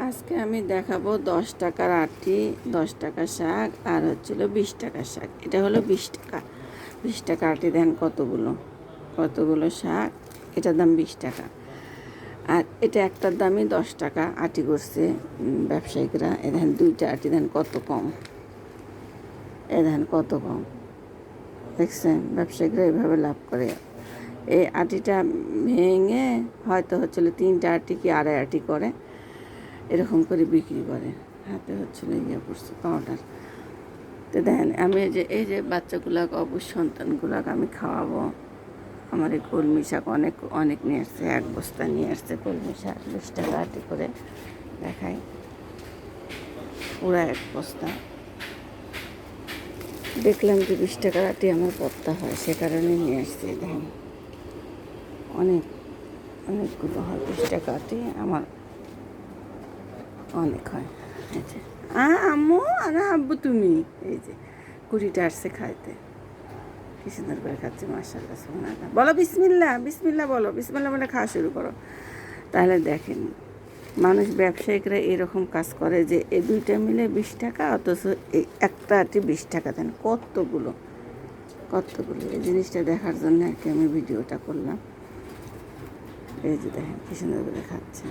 আজকে আমি দেখাবো 10 টাকার আটি, 10 টাকা শাক আর হচ্ছিল 20 টাকার শাক। এটা হলো 20 টাকা। 20 টাকা আটি দেন কতগুলো কতগুলো শাক, এটার দাম 20 টাকা। আর এটা একটার দামই 10 টাকা আটি করছে ব্যবসায়িকরা। এ দেখেন 2টা আটি দেন কত কম, এ দেখেন কত কম, দেখছেন? ব্যবসায়িকরা এভাবে লাভ করে। এই আটিটা ভেঙে হয়তো হচ্ছিল 3টা আটি কি 2.5 আটি করে, এরকম করে বিক্রি করে। হাতে হচ্ছিল ইয়ে করছে পাউডার। তো দেখেন আমি এই যে বাচ্চাগুলাকে অবশ্য সন্তানগুলাকে আমি খাওয়াবো। আমার এই কলমি শাক অনেক অনেক নিয়ে আসছে, 1 বস্তা নিয়ে আসছে কলমি শাক। 20 টাকা আটি করে দেখাই, পুরা 1 বস্তা। দেখলাম যে 20 টাকার আটি আমার পত্তা হয়, সে কারণে নিয়ে আসছি। দেখেন অনেকগুলো হয় 20 টাকা আটি, আমার অনেক হয়। এই যে আম্মু আর আব্বু তুমি, এই যে কুড়িটা আসছে খাইতে, কি সুন্দর করে খাচ্ছে মাশাআল্লাহ সুবহানাল্লাহ। বলো বিসমিল্লাহ, বিসমিল্লাহ বলো, বিসমিল্লাহ বলে খাওয়া শুরু করো। তাহলে দেখেন মানুষ ব্যবসায়িকরা এরকম কাজ করে যে এই 2টা মিলে 20 টাকা, অথচ এই একটা আটি 20 টাকা দেন। কতগুলো এই জিনিসটা দেখার জন্য আর কি আমি ভিডিওটা করলাম। এই যে দেখেন কি সুন্দর করে খাচ্ছে।